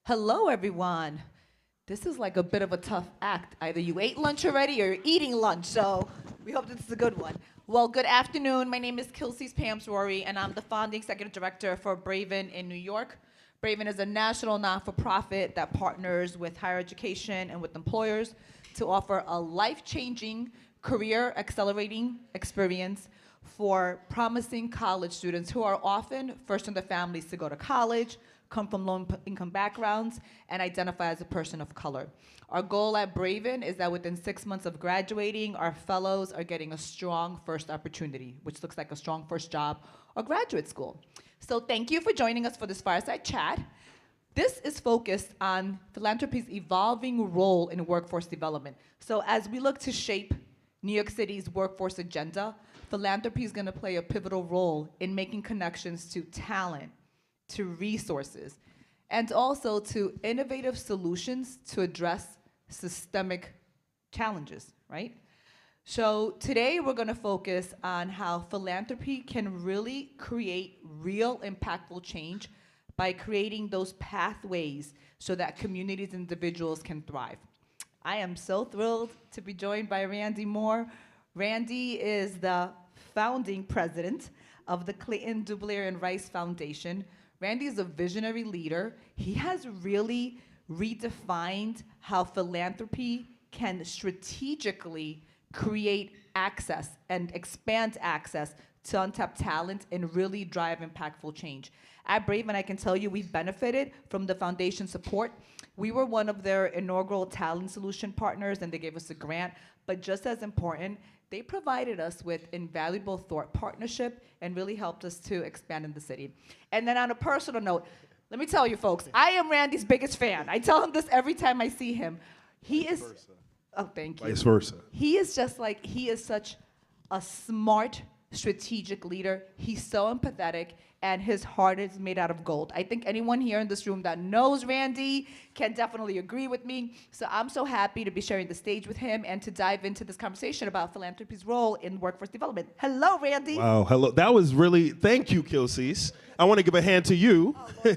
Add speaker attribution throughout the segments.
Speaker 1: Hello, everyone. This is like a bit of a tough act. Either you ate lunch already or you're eating lunch, so we hope this is a good one. Well, good afternoon. My name is Kilsys Payamps-Roure, and I'm the founding executive director for Braven in New York. Braven is a national not-for-profit that partners with higher education and with employers to offer a life-changing, career-accelerating experience for promising college students who are often first in their families to go to college, come from low-income backgrounds, and identify as a person of color. Our goal at Braven is that within 6 months of graduating, our fellows are getting a strong first opportunity, which looks like a strong first job or graduate school. So thank you for joining us for this Fireside Chat. This is focused on philanthropy's evolving role in workforce development. So as we look to shape New York City's workforce agenda, philanthropy is going to play a pivotal role in making connections to talent, to resources, and also to innovative solutions to address systemic challenges, right? So today we're gonna focus on how philanthropy can really create real impactful change by creating those pathways so that communities and individuals can thrive. I am so thrilled to be joined by Randy Moore. Randy is the founding president of the Clayton, Dublier, and Rice Foundation. Randy is a visionary leader. He has really redefined how philanthropy can strategically create access and expand access to untapped talent and really drive impactful change. At Braven, I can tell you we've benefited from the foundation support. We were one of their inaugural talent solution partners, and they gave us a grant. But just as important, they provided us with invaluable thought partnership and really helped us to expand in the city. And then on a personal note, let me tell you folks, I am Randy's biggest fan. I tell him this every time I see him. He is, oh, thank you.
Speaker 2: Vice versa.
Speaker 1: He is just like, he is such a smart, strategic leader. He's so empathetic, and his heart is made out of gold. I think anyone here in this room that knows Randy can definitely agree with me. So I'm so happy to be sharing the stage with him and to dive into this conversation about philanthropy's role in workforce development. Hello, Randy.
Speaker 2: Wow, hello. That was really, thank you, Kilsys. I want to give a hand to you.
Speaker 1: Oh,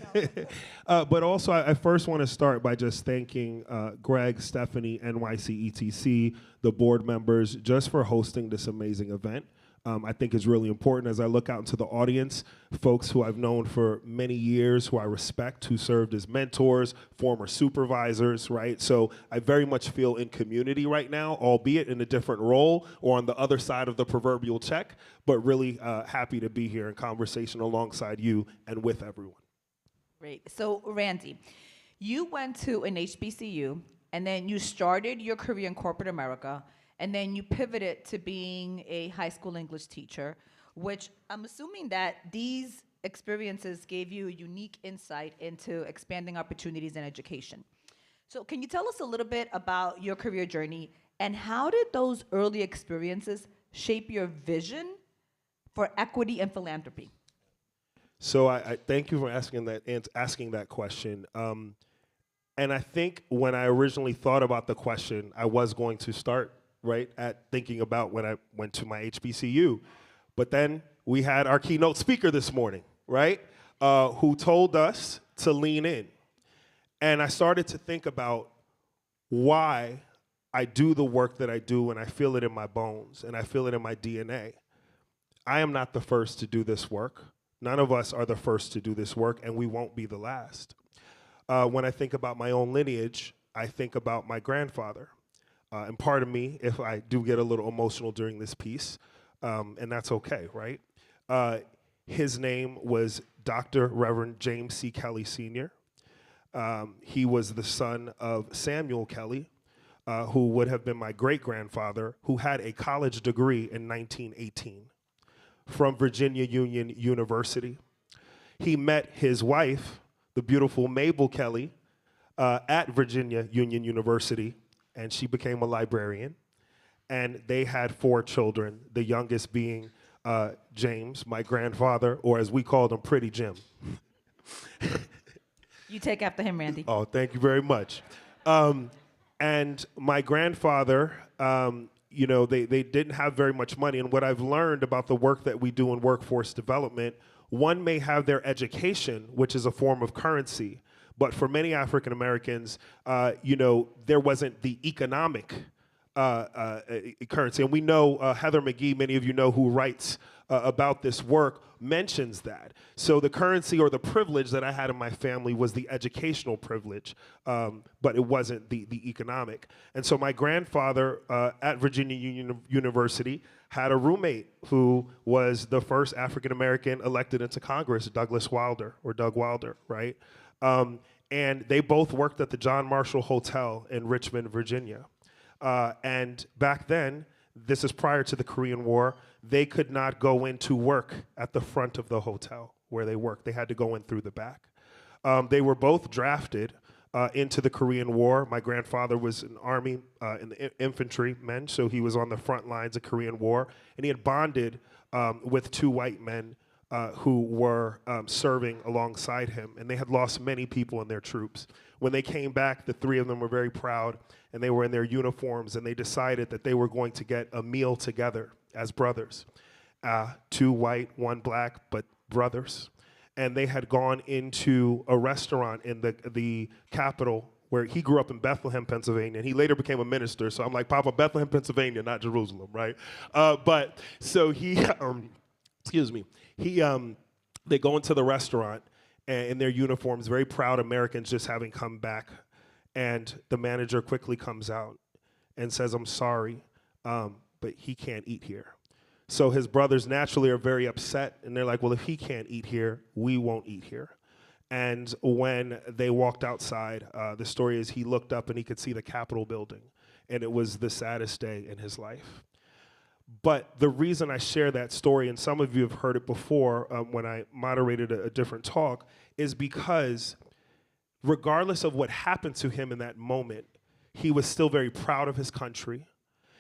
Speaker 1: no.
Speaker 2: But also, I first want to start by just thanking Greg, Stephanie, NYC, the board members, just for hosting this amazing event. I think is really important as I look out into the audience, folks who I've known for many years, who I respect, who served as mentors, former supervisors, right? So I very much feel in community right now, albeit in a different role or on the other side of the proverbial check, but really happy to be here in conversation alongside you and with everyone.
Speaker 1: Great. So, Randy, you went to an HBCU, and then you started your career in corporate America, and then you pivoted to being a high school English teacher, which I'm assuming that these experiences gave you a unique insight into expanding opportunities in education. So can you tell us a little bit about your career journey, and how did those early experiences shape your vision for equity and philanthropy?
Speaker 2: So I thank you for asking that question. And I think when I originally thought about the question, I was going to start right at thinking about when I went to my HBCU. But then we had our keynote speaker this morning, right, who told us to lean in. And I started to think about why I do the work that I do, and I feel it in my bones, and I feel it in my DNA. I am not the first to do this work. None of us are the first to do this work, and we won't be the last. When I think about my own lineage, I think about my grandfather. And pardon me if I do get a little emotional during this piece, and that's okay, right? His name was Dr. Reverend James C. Kelly Sr. He was the son of Samuel Kelly, who would have been my great-grandfather, who had a college degree in 1918 from Virginia Union University. He met his wife, the beautiful Mabel Kelly, at Virginia Union University, and she became a librarian. And they had 4 children, the youngest being James, my grandfather, or as we called him, Pretty Jim.
Speaker 1: You take after him, Randy.
Speaker 2: Oh, thank you very much. And my grandfather, they didn't have very much money. And what I've learned about the work that we do in workforce development, one may have their education, which is a form of currency, But for many African Americans, there wasn't the economic currency. And we know Heather McGee, many of you know, who writes about this work, mentions that. So the currency or the privilege that I had in my family was the educational privilege, but it wasn't the economic. And so my grandfather at Virginia University had a roommate who was the first African American elected into Congress, Doug Wilder, right? And they both worked at the John Marshall Hotel in Richmond, Virginia. And back then, this is prior to the Korean War, they could not go in to work at the front of the hotel where they worked. They had to go in through the back. They were both drafted into the Korean War. My grandfather was in the Army, in the infantrymen, so he was on the front lines of Korean War, and he had bonded with two white men who were serving alongside him, and they had lost many people in their troops. When they came back, the three of them were very proud, and they were in their uniforms, and they decided that they were going to get a meal together as brothers. Two white, one black, but brothers. And they had gone into a restaurant in the capital, where he grew up in Bethlehem, Pennsylvania, and he later became a minister. So I'm like, Papa, Bethlehem, Pennsylvania, not Jerusalem, right? But so he, they go into the restaurant in their uniforms, very proud Americans just having come back. And the manager quickly comes out and says, I'm sorry, but he can't eat here. So his brothers naturally are very upset, and they're like, well, if he can't eat here, we won't eat here. And when they walked outside, the story is he looked up and he could see the Capitol building, and it was the saddest day in his life. But the reason I share that story, and some of you have heard it before when I moderated a different talk, is because regardless of what happened to him in that moment, he was still very proud of his country.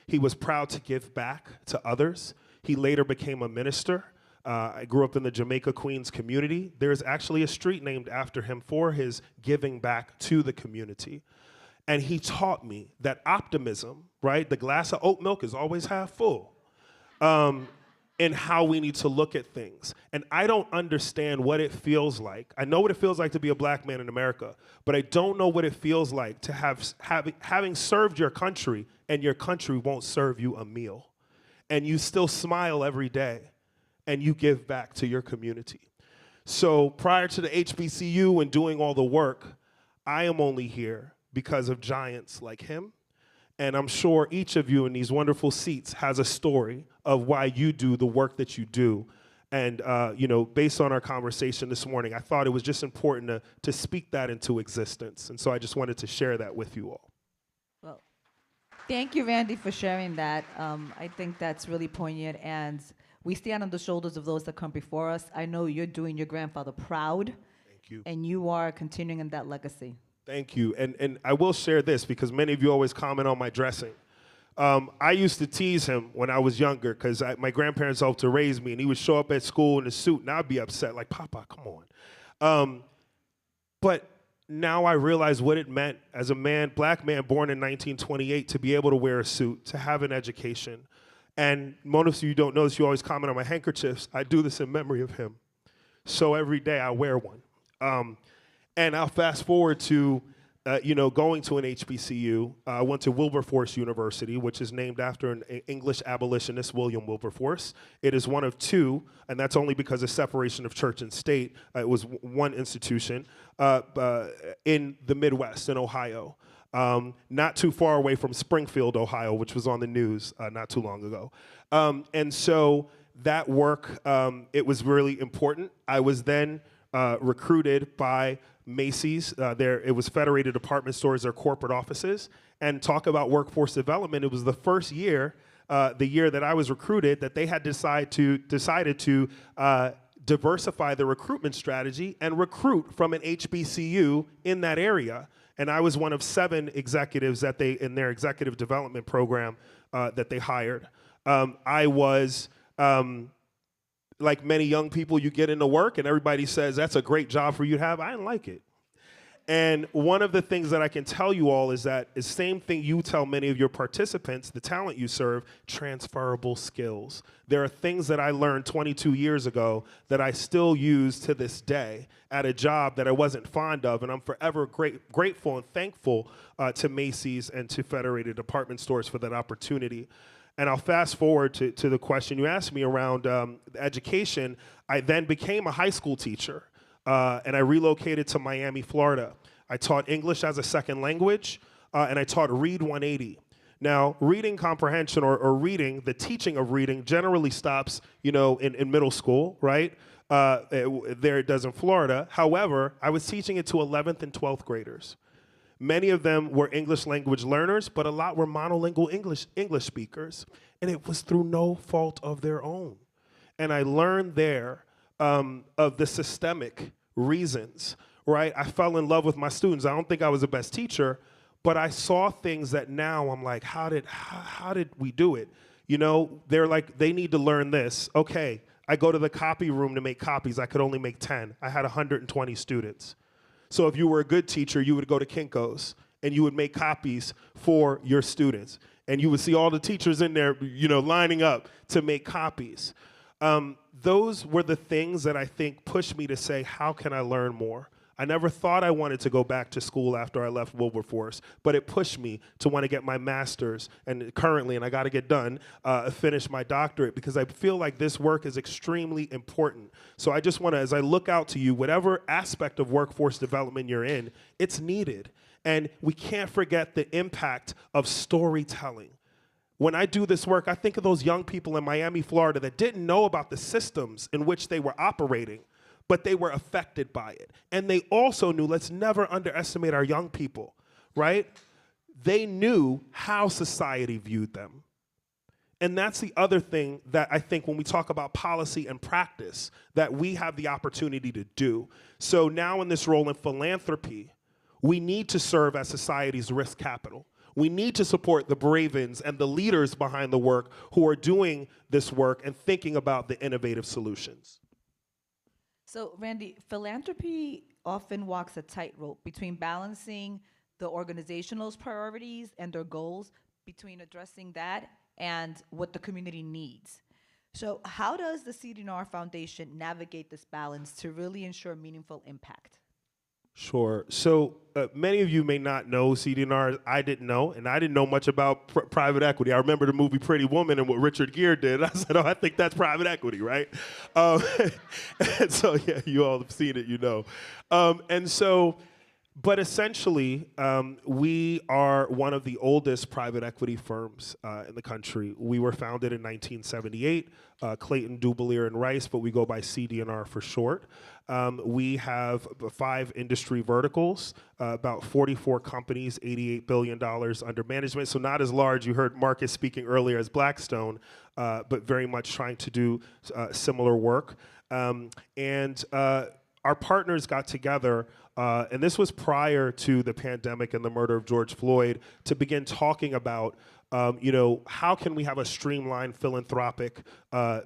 Speaker 2: He was proud to give back to others. He later became a minister. I grew up in the Jamaica Queens community. There's actually a street named after him for his giving back to the community. And he taught me that optimism, right? The glass of oat milk is always half full. And how we need to look at things. And I don't understand what it feels like. I know what it feels like to be a black man in America, but I don't know what it feels like to having served your country and your country won't serve you a meal. And you still smile every day and you give back to your community. So prior to the HBCU and doing all the work, I am only here because of giants like him. And I'm sure each of you in these wonderful seats has a story of why you do the work that you do. And, based on our conversation this morning, I thought it was just important to speak that into existence. And so I just wanted to share that with you all.
Speaker 1: Well, thank you, Randy, for sharing that. I think that's really poignant. And we stand on the shoulders of those that come before us. I know you're doing your grandfather proud.
Speaker 2: Thank you.
Speaker 1: And you are continuing in that legacy.
Speaker 2: Thank you. And I will share this because many of you always comment on my dressing. I used to tease him when I was younger because my grandparents helped to raise me, and he would show up at school in a suit, and I'd be upset, like, Papa, come on. But now I realize what it meant as a black man born in 1928, to be able to wear a suit, to have an education. And most of you don't notice, you always comment on my handkerchiefs. I do this in memory of him. So every day I wear one. And I'll fast forward to, going to an HBCU. I went to Wilberforce University, which is named after an English abolitionist, William Wilberforce. It is one of two, and that's only because of separation of church and state. It was one institution in the Midwest, in Ohio, not too far away from Springfield, Ohio, which was on the news not too long ago. And so that work, it was really important. I was then recruited by Macy's. It was Federated Department Stores, their corporate offices. And talk about workforce development. It was the first year, the year that I was recruited, that they had decided to diversify the recruitment strategy and recruit from an HBCU in that area. And I was one of 7 executives that in their executive development program that they hired. I was like many young people, you get into work and everybody says, that's a great job for you to have. I didn't like it. And one of the things that I can tell you all is that the same thing you tell many of your participants, the talent you serve, transferable skills. There are things that I learned 22 years ago that I still use to this day at a job that I wasn't fond of, and I'm forever grateful and thankful to Macy's and to Federated Department Stores for that opportunity. And I'll fast forward to the question you asked me around education. I then became a high school teacher. And I relocated to Miami, Florida. I taught English as a second language, and I taught Read 180. Now, reading comprehension or reading, the teaching of reading generally stops, in middle school, right? There it does in Florida. However, I was teaching it to 11th and 12th graders. Many of them were English language learners, but a lot were monolingual English speakers, and it was through no fault of their own. And I learned there of the systemic reasons, right? I fell in love with my students. I don't think I was the best teacher, but I saw things that now I'm like, how did we do it? They're like, they need to learn this. Okay, I go to the copy room to make copies. I could only make 10. I had 120 students. So if you were a good teacher, you would go to Kinko's and you would make copies for your students. And you would see all the teachers in there, lining up to make copies. Those were the things that I think pushed me to say, how can I learn more? I never thought I wanted to go back to school after I left Wilberforce, but it pushed me to want to get my master's, and currently, and I got to get done, finish my doctorate, because I feel like this work is extremely important. So I just want to, as I look out to you, whatever aspect of workforce development you're in, it's needed. And we can't forget the impact of storytelling. When I do this work, I think of those young people in Miami, Florida that didn't know about the systems in which they were operating, but they were affected by it. And they also knew, let's never underestimate our young people, right? They knew how society viewed them. And that's the other thing that I think when we talk about policy and practice that we have the opportunity to do. So now in this role in philanthropy, we need to serve as society's risk capital. We need to support the Bravens and the leaders behind the work who are doing this work and thinking about the innovative solutions.
Speaker 1: So, Randy, philanthropy often walks a tightrope between balancing the organizational's priorities and their goals, between addressing that and what the community needs. So how does the CD&R Foundation navigate this balance to really ensure meaningful impact?
Speaker 2: Sure. So many of you may not know CD&R. I didn't know, and I didn't know much about private equity. I remember the movie Pretty Woman and what Richard Gere did. I said, oh, I think that's private equity, right? And so, yeah, you all have seen it, But essentially, we are one of the oldest private equity firms in the country. We were founded in 1978, Clayton, Dubilier, and Rice, but we go by CD&R for short. We have 5 industry verticals, about 44 companies, $88 billion under management. So not as large, you heard Marcus speaking earlier, as Blackstone, but very much trying to do similar work. Our partners got together, and this was prior to the pandemic and the murder of George Floyd, to begin talking about, how can we have a streamlined philanthropic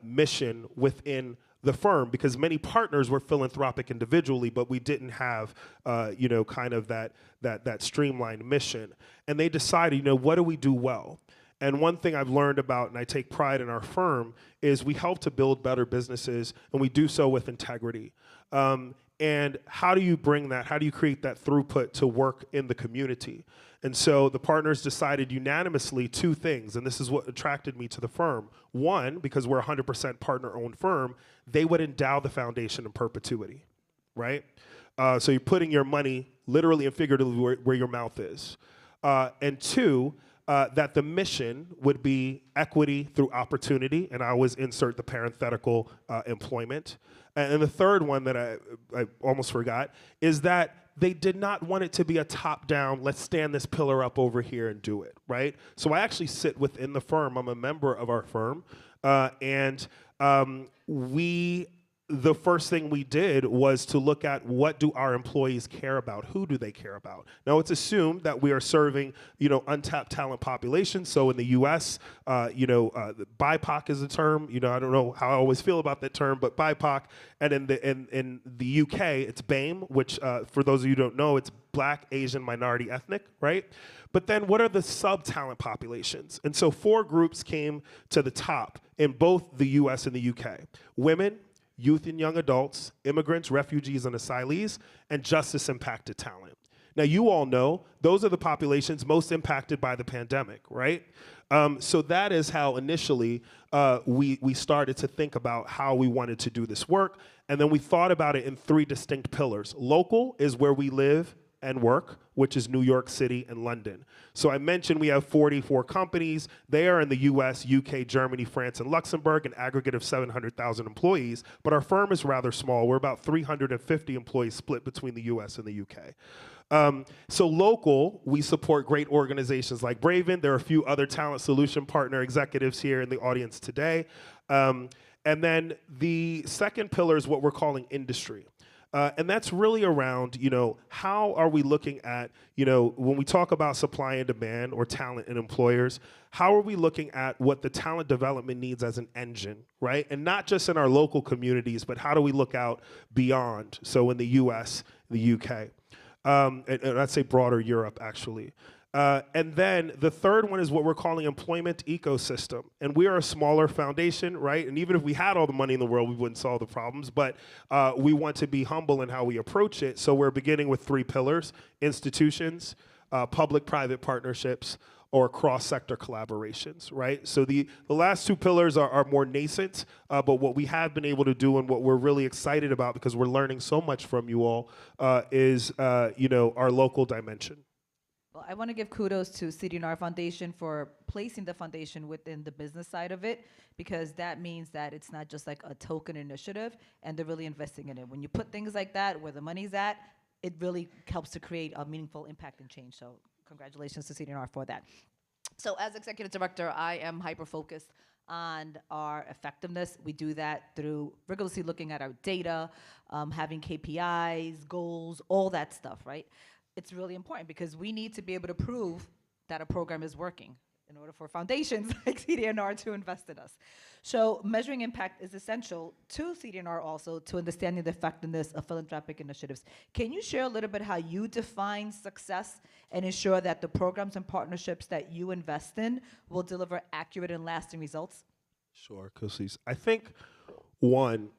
Speaker 2: mission within the firm, because many partners were philanthropic individually, but we didn't have, kind of that streamlined mission. And they decided, what do we do well? And one thing I've learned about, and I take pride in our firm, is we help to build better businesses, and we do so with integrity. And how do you bring that? How do you create that throughput to work in the community? And so the partners decided unanimously 2 things, and this is what attracted me to the firm. One, because we're a 100% partner-owned firm, they would endow the foundation in perpetuity, right? So you're putting your money literally and figuratively where your mouth is. And 2, that the mission would be equity through opportunity, and I always insert the parenthetical employment. And the third one that I almost forgot is that they did not want it to be a top-down, let's stand this pillar up over here and do it, right? So I actually sit within the firm. I'm a member of our firm, and we the first thing we did was to look at what do our employees care about? Who do they care about? Now, it's assumed that we are serving, untapped talent populations. So in the U.S., BIPOC is a term. I don't know how I always feel about that term, but BIPOC. And in the U.K., it's BAME, which for those of you who don't know, it's Black, Asian, minority, ethnic, right? But then what are the sub-talent populations? And so 4 groups came to the top in both the U.S. and the U.K. Women, youth and young adults, immigrants, refugees, and asylees, and justice-impacted talent. Now, you all know those are the populations most impacted by the pandemic, right? So that is how initially we started to think about how we wanted to do this work, and then we thought about it in 3 distinct pillars. Local is where we live and work, which is New York City and London. So I mentioned we have 44 companies. They are in the US, UK, Germany, France, and Luxembourg, an aggregate of 700,000 employees, but our firm is rather small. We're about 350 employees split between the US and the UK. So local, we support great organizations like Braven. There are a few other talent solution partner executives here in the audience today. And then the second pillar is what we're calling industry. And that's really around, how are we looking at, when we talk about supply and demand or talent and employers, how are we looking at what the talent development needs as an engine, right? And not just in our local communities, but how do we look out beyond? So in the US, the UK, and I'd say broader Europe, actually. And then the third one is what we're calling employment ecosystem. And we are a smaller foundation, right? And even if we had all the money in the world, we wouldn't solve the problems. But we want to be humble in how we approach it. So we're beginning with 3 pillars: institutions, public-private partnerships, or cross-sector collaborations, right? So the last 2 pillars are more nascent, but what we have been able to do and what we're really excited about, because we're learning so much from you all, is our local dimension.
Speaker 1: Well, I want to give kudos to CD&R Foundation for placing the foundation within the business side of it, because that means that it's not just like a token initiative, and they're really investing in it. When you put things like that where the money's at, it really helps to create a meaningful impact and change. So congratulations to CD&R for that. So as executive director, I am hyper-focused on our effectiveness. We do that through rigorously looking at our data, having KPIs, goals, all that stuff, right? It's really important because we need to be able to prove that a program is working in order for foundations like CD&R to invest in us. So measuring impact is essential to CD&R also to understanding the effectiveness of philanthropic initiatives. Can you share a little bit how you define success and ensure that the programs and partnerships that you invest in will deliver accurate and lasting results?
Speaker 2: Sure, Kilsys. I think one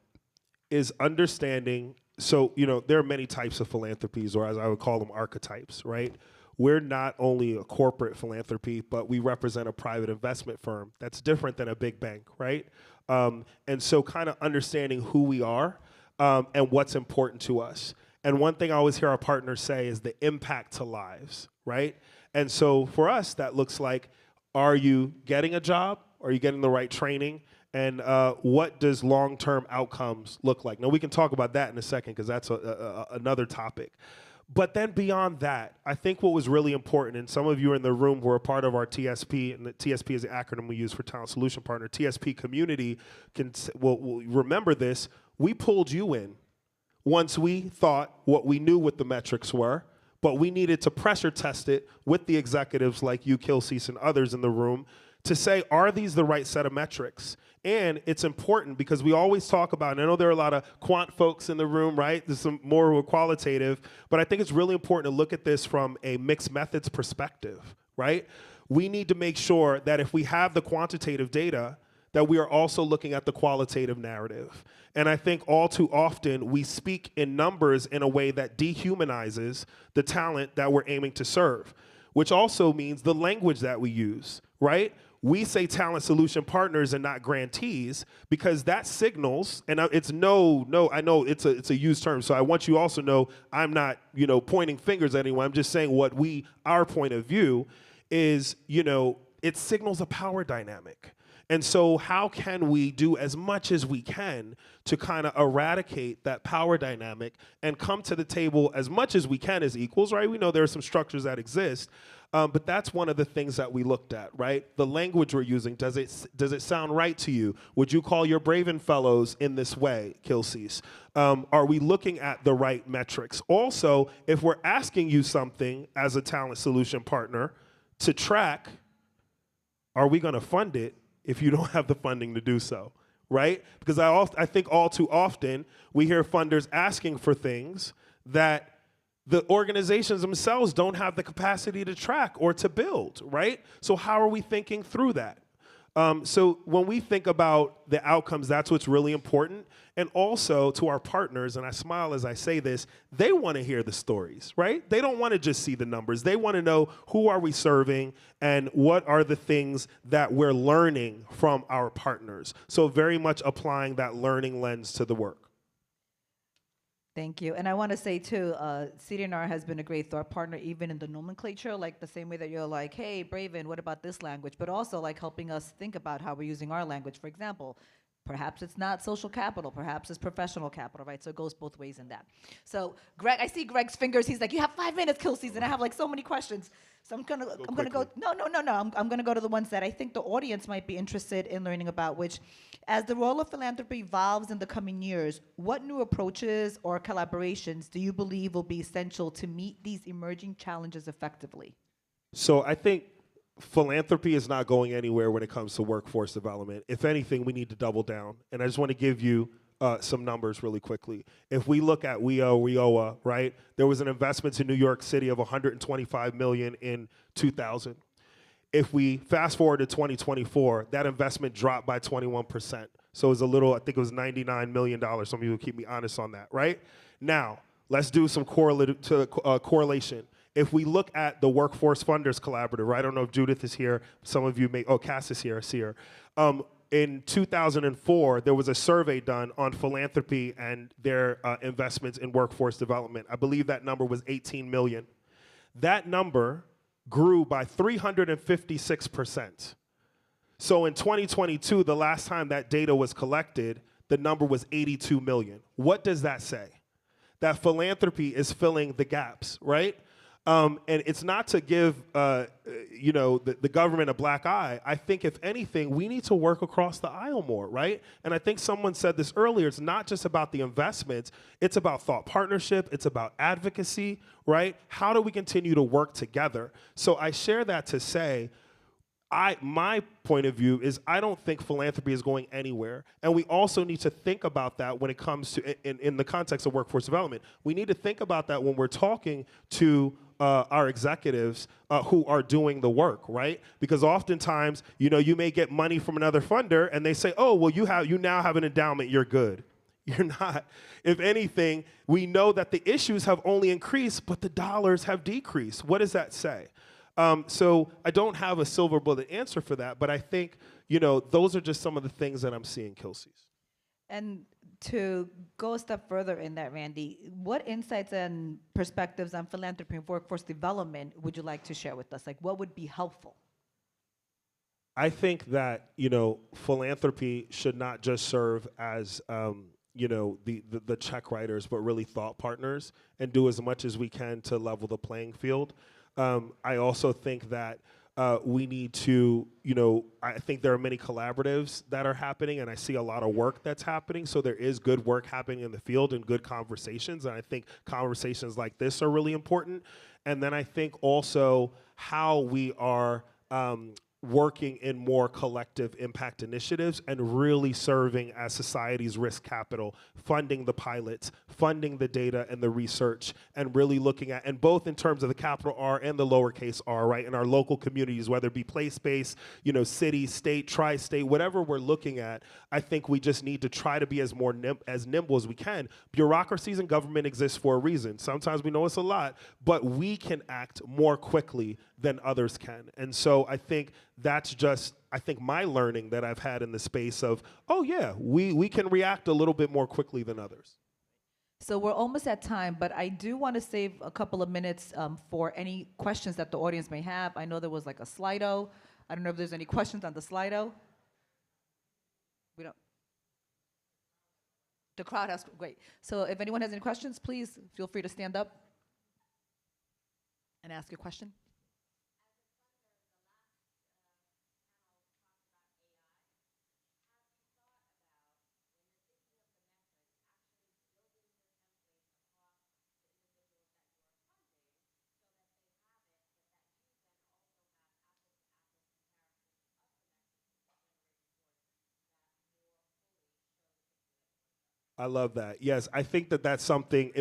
Speaker 2: is understanding. So, there are many types of philanthropies, or as I would call them, archetypes, right? We're not only a corporate philanthropy, but we represent a private investment firm that's different than a big bank, right? And so kind of understanding who we are and what's important to us. And one thing I always hear our partners say is the impact to lives, right? And so for us, that looks like, are you getting a job? Are you getting the right training? And what does long-term outcomes look like? Now, we can talk about that in a second because that's another topic. But then beyond that, I think what was really important, and some of you in the room who are part of our TSP, and the TSP is the acronym we use for Talent Solution Partner, TSP community will remember this. We pulled you in once we thought what we knew what the metrics were, but we needed to pressure test it with the executives like you, Kilsys, and others in the room to say, are these the right set of metrics? And it's important because we always talk about, and I know there are a lot of quant folks in the room, right? There's some more qualitative, but I think it's really important to look at this from a mixed methods perspective, right? We need to make sure that if we have the quantitative data, that we are also looking at the qualitative narrative. And I think all too often we speak in numbers in a way that dehumanizes the talent that we're aiming to serve, which also means the language that we use, right? We say talent solution partners and not grantees because that signals, and it's I know it's a used term, so I want you also know I'm not, pointing fingers at anyone. I'm just saying our point of view is, it signals a power dynamic. And so how can we do as much as we can to kind of eradicate that power dynamic and come to the table as much as we can as equals, right? We know there are some structures that exist, but that's one of the things that we looked at, right? The language we're using, does it sound right to you? Would you call your Braven fellows in this way, Kilsys? Are we looking at the right metrics? Also, if we're asking you something as a talent solution partner to track, are we going to fund it if you don't have the funding to do so, right? Because I think all too often we hear funders asking for things that the organizations themselves don't have the capacity to track or to build, right? So how are we thinking through that? So when we think about the outcomes, that's what's really important. And also to our partners, and I smile as I say this, they want to hear the stories, right? They don't want to just see the numbers. They want to know who are we serving and what are the things that we're learning from our partners. So very much applying that learning lens to the work.
Speaker 1: Thank you. And I want to say, too, CD&R has been a great thought partner, even in the nomenclature, like the same way that you're like, hey, Braven, what about this language? But also like helping us think about how we're using our language. For example, perhaps it's not social capital, perhaps it's professional capital, right? So it goes both ways in that. So Greg, I see Greg's fingers. He's like, you have 5 minutes, Kilsys, and I have like so many questions. So I'm gonna go. No. I'm gonna go to the ones that I think the audience might be interested in learning about. Which, as the role of philanthropy evolves in the coming years, what new approaches or collaborations do you believe will be essential to meet these emerging challenges effectively?
Speaker 2: So I think philanthropy is not going anywhere when it comes to workforce development. If anything, we need to double down. And I just want to give you some numbers really quickly. If we look at WIOA, right, there was an investment to New York City of $125 million in 2000. If we fast forward to 2024, that investment dropped by 21%. So it was a little, I think it was $99 million. Some of you will keep me honest on that, right? Now, let's do some correlation. If we look at the Workforce Funders Collaborative, right? I don't know if Judith is here. Some of you may, Cass is here, I see her. In 2004, there was a survey done on philanthropy and their investments in workforce development. I believe that number was 18 million. That number grew by 356%. So in 2022, the last time that data was collected, the number was 82 million. What does that say? That philanthropy is filling the gaps, right? And it's not to give, the government a black eye. I think, if anything, we need to work across the aisle more, right? And I think someone said this earlier. It's not just about the investments. It's about thought partnership. It's about advocacy, right? How do we continue to work together? So I share that to say, my point of view is I don't think philanthropy is going anywhere. And we also need to think about that when it comes to, in the context of workforce development, we need to think about that when we're talking to our executives who are doing the work, right? Because oftentimes, you may get money from another funder and they say, oh, well, you now have an endowment, you're good. You're not. If anything, we know that the issues have only increased, but the dollars have decreased. What does that say? So I don't have a silver bullet answer for that, but I think, those are just some of the things that I'm seeing, Kilsys.
Speaker 1: And to go a step further in that, Randy, what insights and perspectives on philanthropy and workforce development would you like to share with us? Like, what would be helpful?
Speaker 2: I think that, philanthropy should not just serve as, the check writers, but really thought partners, and do as much as we can to level the playing field. I also think that we need to, I think there are many collaboratives that are happening, and I see a lot of work that's happening. So there is good work happening in the field and good conversations. And I think conversations like this are really important. And then I think also how we are working in more collective impact initiatives and really serving as society's risk capital, funding the pilots, funding the data and the research, and really looking at, and both in terms of the capital R and the lowercase r, right, in our local communities, whether it be place-based, city, state, tri-state, whatever we're looking at, I think we just need to try to be as nimble as we can. Bureaucracies and government exist for a reason. Sometimes we know it's a lot, but we can act more quickly than others can. And so I think that's just, my learning that I've had in the space of, oh yeah, we can react a little bit more quickly than others.
Speaker 1: So we're almost at time, but I do want to save a couple of minutes for any questions that the audience may have. I know there was like a Slido. I don't know if there's any questions on the Slido. The crowd has, great. So if anyone has any questions, please feel free to stand up and ask your question.
Speaker 2: I love that. Yes, I think that that's something.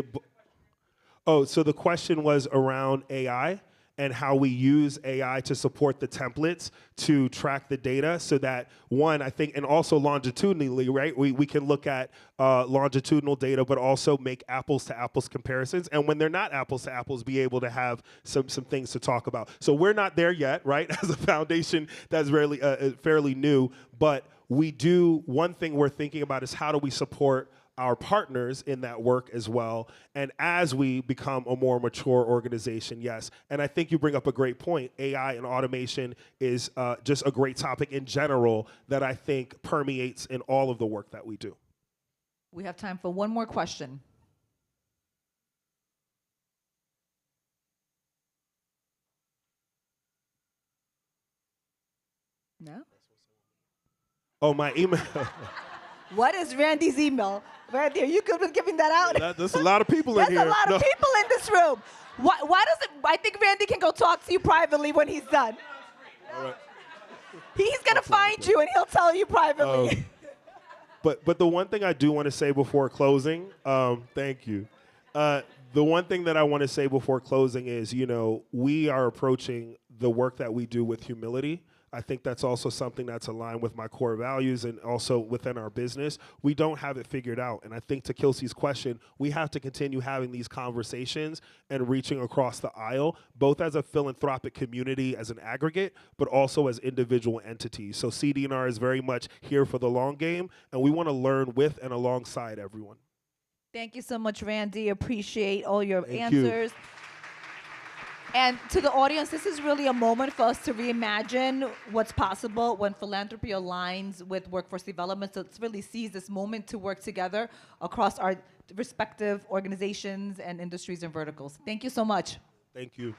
Speaker 2: Oh, so the question was around AI and how we use AI to support the templates to track the data so that, one, I think, and also longitudinally, right? We can look at longitudinal data, but also make apples to apples comparisons. And when they're not apples to apples, be able to have some things to talk about. So we're not there yet, right? As a foundation that's really fairly new, but we do, one thing we're thinking about is how do we support our partners in that work as well. And as we become a more mature organization, yes. And I think you bring up a great point. AI and automation is just a great topic in general that I think permeates in all of the work that we do.
Speaker 1: We have time for one more question. No?
Speaker 2: Oh, my email.
Speaker 1: What is Randy's email? Randy, are you good with giving that out?
Speaker 2: There's a lot of people in here.
Speaker 1: There's a lot of people in this room. Why does it? I think Randy can go talk to you privately when he's done.
Speaker 2: All right.
Speaker 1: He's gonna find you and he'll tell you privately.
Speaker 2: But the one thing I do want to say before closing, thank you. The one thing that I want to say before closing is, we are approaching the work that we do with humility. I think that's also something that's aligned with my core values and also within our business. We don't have it figured out. And I think to Kilsys' question, we have to continue having these conversations and reaching across the aisle, both as a philanthropic community as an aggregate, but also as individual entities. So CD&R is very much here for the long game, and we want to learn with and alongside everyone.
Speaker 1: Thank you so much, Randy. Appreciate all your
Speaker 2: Thank you.
Speaker 1: answers. And to the audience, this is really a moment for us to reimagine what's possible when philanthropy aligns with workforce development. So let's really seize this moment to work together across our respective organizations and industries and verticals. Thank you so much.
Speaker 2: Thank you.